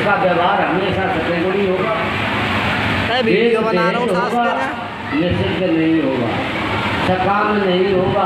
उसका व्यवहार हमेशा सतगुणी होगा, वीडियो बना रहा हूँ सास के ना, निषिद्ध नहीं होगा, सकाम नहीं होगा,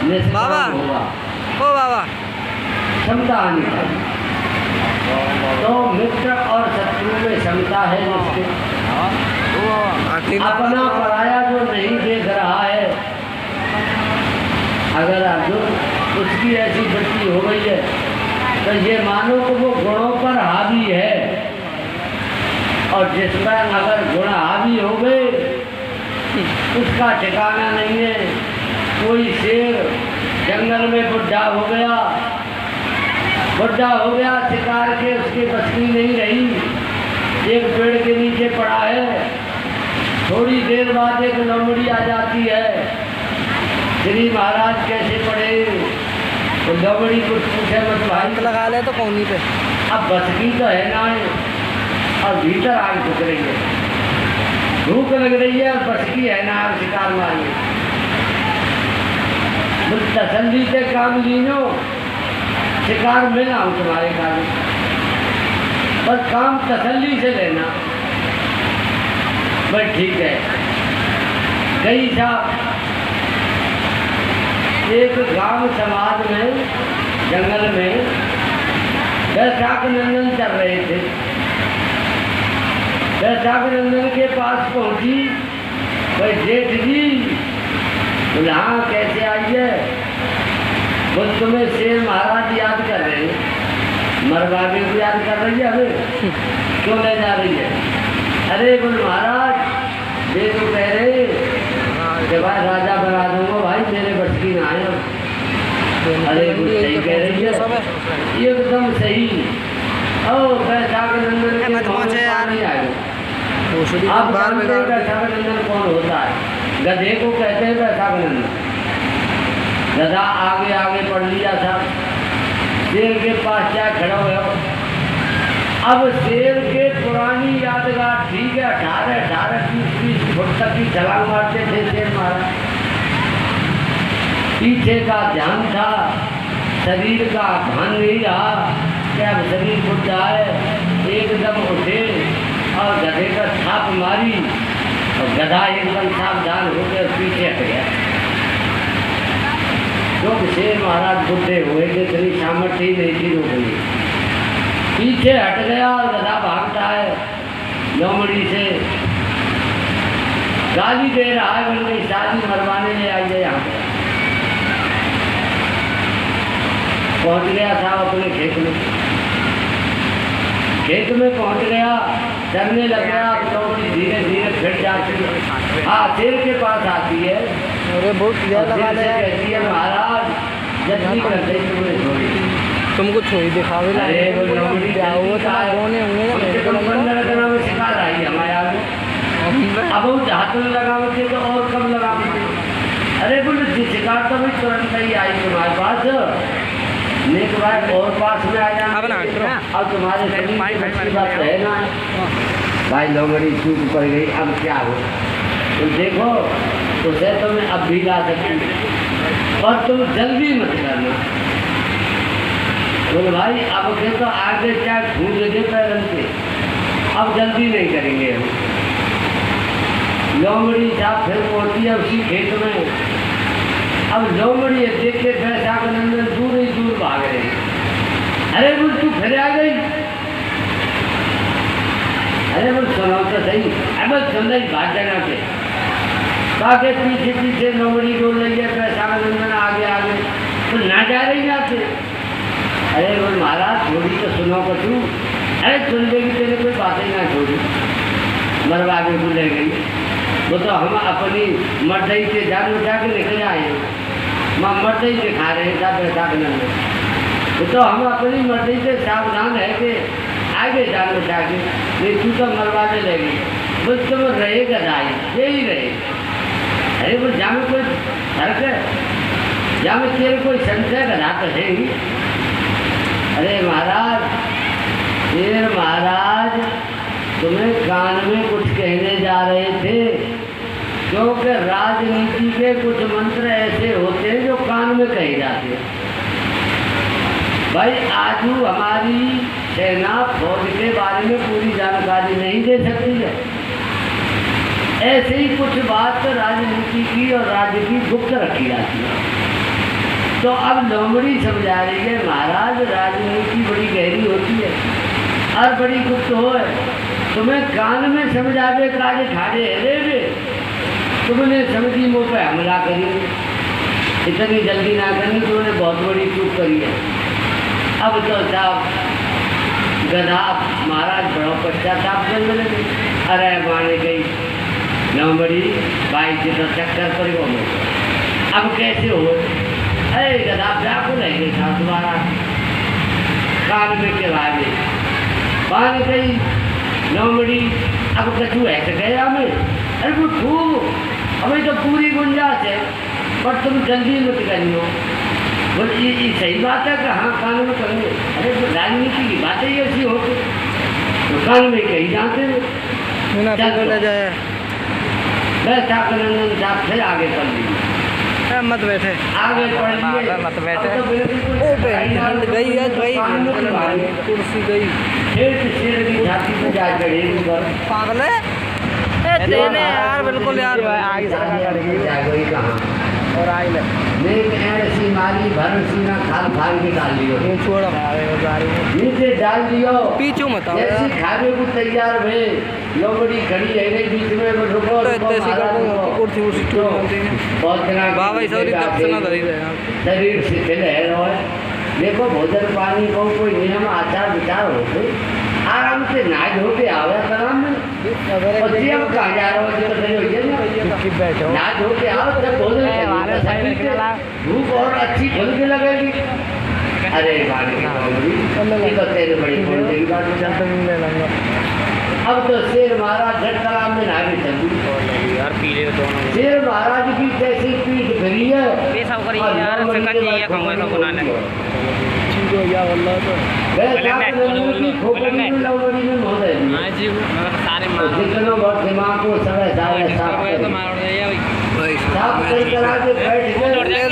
निष्काम होगा। ओ बाबा क्षमता आनी चाहिए। तो मित्र और शत्रु में क्षमता है जिसके अपना पराया जो नहीं देख रहा है, अगर अर्जुन उसकी ऐसी वृत्ति हो गई है तो ये मानो कि वो गुणों पर हावी है, और जिसमें अगर गुण हावी हो गए उसका ठिकाना नहीं है। कोई शेर जंगल में बुढ़ा हो गया, शिकार के उसकी बस की नहीं रही, एक पेड़ के नीचे पड़ा है, थोड़ी देर बाद एक लोमड़ी आ जाती है। श्री महाराज कैसे पड़े, तो लोमड़ी कुछ पूछे मत भाई, लगा ले तो कौनी पे अब बस की तो है ना, और भीतर आग झुक रही है, भूख लग रही है और बस की है ना, आग शिकार मारिए। तसल्ली से काम लीनो, शिकार मिला हूँ तुम्हारे कारण, पर काम तसल्ली से लेना। बस ठीक है। कई साहब एक गांव समाज में जंगल में बैसाख नंदन चल रहे थे। बैसाख नंदन के पास पहुंची, भाई जेठ जी बोले हाँ कैसे आई है, बोल तुम्हें शेर महाराज याद कर रहे हैं, मरवागे को याद कर रही है, हमें क्यों ले जा रही है? अरे बोल महाराज ये तो कह रहे कि भाई राजा बना दूंगा, भाई मेरे बस की ना है। अरे बोल सही कह रही है, एकदम सही। ओ बैसाख नंदन के नहीं आएगा। आप जानते हैं बैसाख नंदन कौन होता है? गधे को कहते हैं बैसाख नंदन। गधा आगे आगे पढ़ लिया था, शेर के पास क्या खड़ा हुआ। अब शेर के पुरानी यादगार ठीक है, 18 20 फुट तक की छलांग मारते थे शेर महाराज। पीछे का ध्यान था, शरीर का ध्यान नहीं रहा कि अब शरीर फुट जाए। एकदम उठे और गधे का छाप मारी, और गधा एकदम सावधान होकर पीछे हट गया। क्योंकि शेर महाराज बुढ़े हुए थे, इतनी सामर्थ्य ही नहीं थी रोकने। पीछे हट गया और गधा भागता है, लोमड़ी से गाली दे रहा है, बोल गई शादी मरवाने ले आई है यहाँ पे। पहुँच गया था अपने खेत में, पहुँच गया, चलने लग गया। लोमड़ी धीरे धीरे फिर जाती है, हाँ शेर के पास आती है। अरे बहुत कहती है महाराज जल्दी कर दे, तुम्हें छोड़ी तुमको छोड़ी दिखावे ना। अरे वो लोमड़ी क्या हुआ था, होने होंगे ना शिकार आई हमारे आगे। अब वो हाथ में लगावते तो और कम लगावते। अरे बोले शिकार तो भी तुरंत नहीं आई तुम्हारे पास, नेक बात और पास में आ जाना। अब तुम्हारे शरीर बात है ना भाई। लोमड़ी चूक पड़ गई, अब क्या हो? तो देखो उसे तो मैं अब भी ला सकती, और तुम जल्दी मत करना। बोले भाई अब के तो आगे क्या घूम दे पैरन के, अब जल्दी नहीं करेंगे हम। लोमड़ी साहब फिर पहुंची है उसी खेत में। अब लोमड़ी देख के बैसाख नंदन दूर ही दूर भाग रहे। अरे बोल तू फिर आ गई, अरे बोल सुनाओ तो सही। अब सुन रही भाग जाना के बाकी पीछे पीछे लोमड़ी डोल रही है, बैसाख नंदन आगे आगे, तो ना जा रही ना से। अरे बोल महाराज थोड़ी तो सुनो कछु। अरे सुन लेगी तेरे कोई बातें ना छोड़ी, मरवा के को ले गई। वो तो हम अपनी मर्दई से जान उठा के निकल आए, मर्दई दिखा रहे हैं साहब बैसाख नंदन। वो तो हम अपनी मर्जी से सावधान है कि आगे जान उठा के, नहीं तू तो मरवा के ले गई। बस तो वो रहेगा दाई, यही रहे। अरे वो जहाँ में कोई फर्क है, जहाँ में तेरे कोई संशय बना तो है ही। अरे महाराज, शेर महाराज तुम्हें कान में कुछ कहने जा रहे थे, क्योंकि राजनीति के कुछ मंत्र ऐसे होते हैं जो कान में कहे जाते हैं। भाई आजू हमारी सेना फौज के बारे में पूरी जानकारी नहीं दे सकती है। ऐसे ही कुछ बात राजनीति की और राज्य की गुप्त रखी जाती है। तो अब लोमड़ी समझा रही है महाराज राजनीति बड़ी गहरी होती है और बड़ी गुप्त हो है। तुम्हें कान में समझावे काज ठाड़े हेरे तुमने समझी मुँह पे हमला करी, इतनी जल्दी ना करनी, तुमने बहुत बड़ी चूक करी है। अब तो साहब गधा महाराज बड़ो पश्चाताप करने लगे। अरे माने गई लोमड़ी बाई जी तो चक्कर पर हो गए। अब कैसे हो? अरे गधा व्याकुल है गई था दोबारा कान में के बारे मान गई लोमड़ी। अब कछू ऐसे गया हमें, अरे वो खूब हमें तो पूरी गुंजाइश है, पर तुम जल्दी मत करियो। बोले ये सही बात है कि हाँ कान में करेंगे। अरे तो राजनीति की बातें ही ऐसी होती तो कान में कहीं जाते बोला जाए बैठा नंदन साहब फिर आगे पढ़ लीजिए। मत बैठे आगे पढ़ लीजिए। मत बैठे। अब तो बिल्कुल ओ बहन गई है गई कुर्सी गई शेर की छाती पे जा चढ़े ऊपर। पागल है तेने यार बिल्कुल यार आगे जा गई कहाँ और आई ले नेक ऐसी मारी भर सीना खाल खाल के डाल लियो, ये छोड़ा नीचे डाल दियो। पीछू मत आओ जैसी खाने को तैयार भे लोमड़ी खड़ी है रे बीच में रुको तो इतने सी कुर्सी कुर्सी छोड़ देते हैं बहुत तरह बाबा ही सॉरी तब से ना धरी रहे शरीर शिथिल है रोए। देखो भोजन पानी को कोई नियम आचार विचार होते आराम से नहा धो के आवे आराम में। और जी अब कहाँ जा रहे हो? जो सही होइए ना बैठो नहा धो के आओ जब भोजन धूप और अच्छी खुल के लगेगी। अरे बात तो तेरे बड़ी बोलने की बात। अब तो शेर महाराज झट तालाब में नहा के चल यार पीले दोनों शेर महाराज की कैसी पीठ फिरी है यार जितनों बहुत दिमाग को समय सारे साफ करा के बैठ गए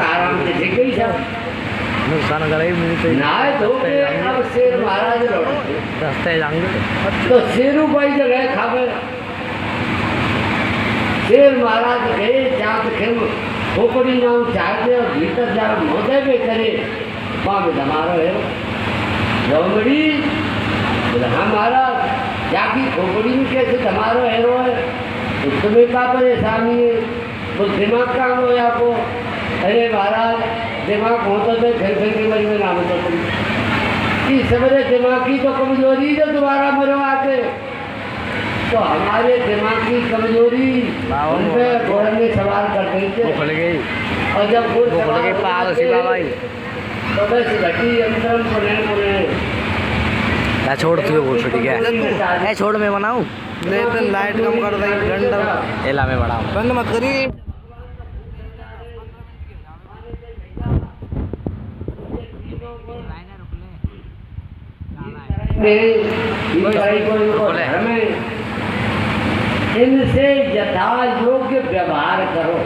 आराम से ठीक गई साहब नुकसान करे नहाए धो के अब शेर महाराज लौटे रास्ते जाएंगे तो शेरू भाई जगह खावे शेर महाराज गए जात खेम खोपड़ी नाम चाहते और भीतर जा मोदे में करे वहाँ में धमारो है लोमड़ी हाँ महाराज जाकी खोपड़ी में कैसे धमारो है तुम्हें क्या परेशानी है? तो दिमाग काम हो आपको? अरे महाराज दिमाग होता तो फिर के मरी में नाम होता तुम इस समझे दिमाग की तो कमजोरी जो दोबारा मरो आके तो हमारे दिमाग की कमजोरी उन पे घोड़े में सवार कर देते और जब तो बस घटी अंतरम पुणे छोड़ तू वो ठीक है छोड़ मैं बनाऊँ लेकिन लाइट कम कर दे घंटा एला में बढ़ाऊँ बंद मत करिए। इनसे यथा योग्य व्यवहार करो,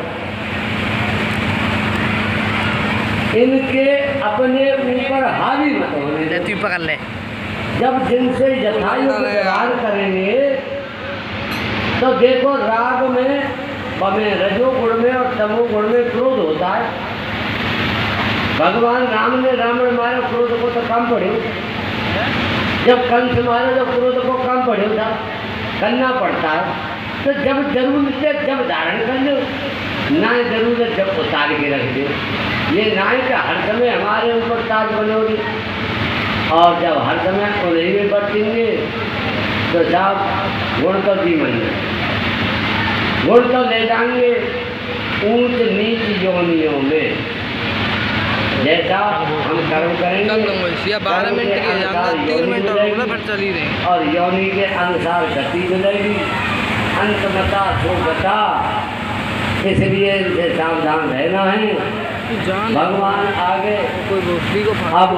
इनके अपने ऊपर हावी मत होने दो। तू पकड़ ले। जब जिनसे यथा योग्य व्यवहार करेंगे तो देखो राग में हमें रजोगुण में और तमोगुण में क्रोध होता है। भगवान राम ने रावण मारे क्रोध को तो कम पड़े, जब कंस मारे तो क्रोध को कम पड़े था करना पड़ता है। तो जब जरूरत है जब धारण कर लो, ना जरूरत जब उतार के रख दो। ये नाय का हर समय हमारे ऊपर ताज बनोगी और जब हर समय उन्हीं में बरतेंगे तो साहब गुण तो जीवन में गुण तो ले जाएंगे ऊंच नीच योनियों में। जैसा हम कर्म करेंगे 12 मिनट के जाएगा 3 मिनट और फिर चली रहे और योनि के अनुसार गति मिलेगी अंतमता सो गता। इसलिए इनसे सावधान रहना है। भगवान आगे कोई दोस्ती को अब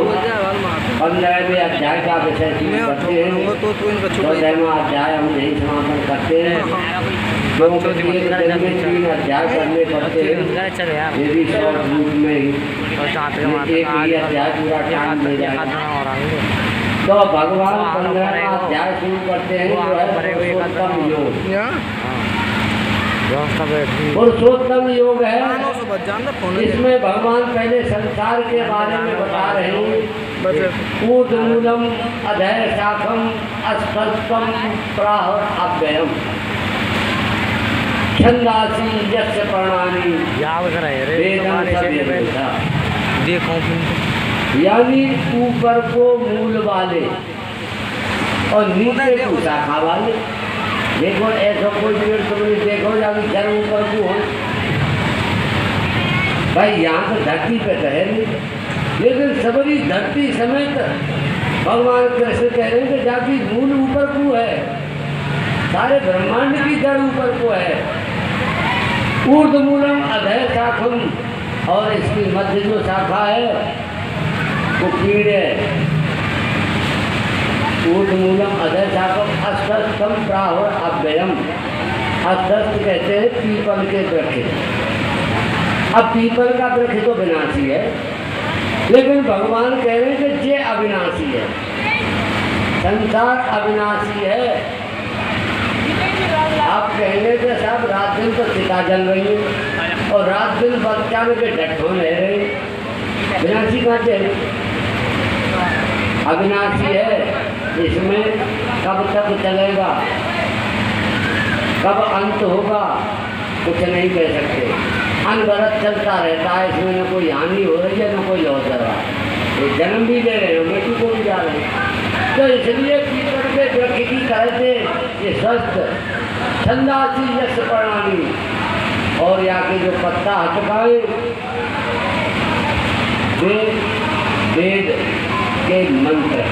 15वें अध्याय का विषय शुरू करते हैं। तो इनका छोटा 14वां अध्याय हम यही समापन करते हैं। क्योंकि एक दिन में 3 अध्याय करने पड़ते हैं, ये भी शॉर्ट रूप में ही एक ही अध्याय पूरा टाइम ले जाएगा। तो भगवान 15वां अध्याय शुरू करते हैं, जो है पुरुषोत्तम योग। पुरुषोत्तम योग है, इसमें भगवान पहले संसार के बारे में बता रहे हैं। ऊर्ध्वमूलम अधः शाखम अस्तम प्राह अव्ययम छंदासी यस्य पर्णानि वेदं सवेदा। देखो यानी ऊपर को मूल वाले और नीचे को शाखा वाले। देखो ऐसा कोई पेड़ तुमने देखो जाके घर ऊपर को हो भाई, यहाँ तो धरती पे तो है नहीं, लेकिन सबरी धरती समेत भगवान कृष्ण कह रहे हैं कि जाके मूल ऊपर को है, सारे ब्रह्मांड की जड़ ऊपर को है। ऊर्ध्वमूलम अधः शाखम, और इसकी मध्य जो शाखा है वो कीड़ है। ऊर्ध्वमूलम अधः शाखम अस्तम प्राह अव्ययम। अस्तस्त कहते हैं पीपल के वृक्ष। अब पीपल का वृक्ष तो विनाशी है, लेकिन भगवान कह रहे हैं कि ये अविनाशी है, संसार अविनाशी है। आप कहेंगे कि साहब रात दिन तो चिता जल रही है और रात दिन बच्चा में के डट्ठों रह रहे, विनाशी कहाँ से है? अविनाशी है। इसमें कब तक चलेगा, कब अंत होगा, कुछ नहीं कह सकते। अनवरत चलता रहता है, इसमें न कोई हानि हो रही है न कोई लौट रहा है। ये जन्म भी ले रहे हो, बेटी को भी जा रहे हैं। तो इसलिए पीपल के वृक्ष की तरह से ये स्वस्थ छंदासी यश प्रणाली, और यहाँ के जो पत्ता हटकाए वेद के मंत्र,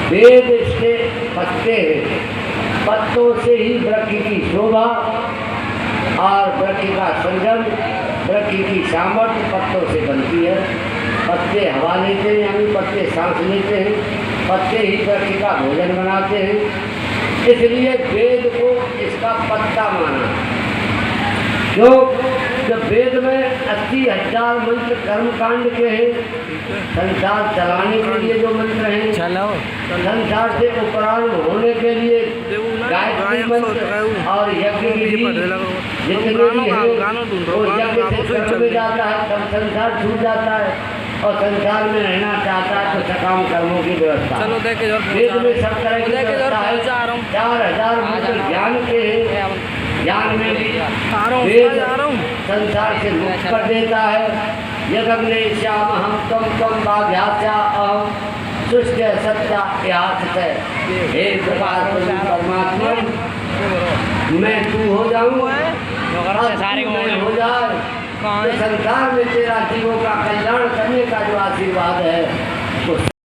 वेद इसके पत्ते हैं, पत्तों से ही वृक्ष की शोभा और वृक्ष का सृजन, वृक्ष की सामर्थ्य पत्तों से बनती है। पत्ते हवा लेते हैं, यानी पत्ते सांस लेते हैं, पत्ते ही वृक्ष का भोजन बनाते हैं। इसलिए वेद को इसका पत्ता माना। जो जब वेद में 80,000 मंत्र कर्मकांड के हैं, संसार चलाने के लिए जो मंत्र हैं, संसार से उपरांत होने के लिए गायत्री मंत्र और यज्ञ विधि जितने भी हैं, वो यज्ञ से कर्म में जाता है, तब संसार छूट जाता है और संसार में रहना चाहता है तो सकाम कर्मों की व्यवस्था। वेद में सब तरह की व्यवस्था है। 4,000 मंत्र ज्ञान के हैं, ज्ञान में भी वेद संसार से मुक्त कर देता है। यदग्ने श्याम हम तम बाध्यास्या अहम सुष्ट सत्या इहास से। हे प्रकाश परमात्मा, मैं तू हो जाऊँ, सारे मैं हो जाए, तो संसार में तेरा जीवों का कल्याण करने का जो आशीर्वाद है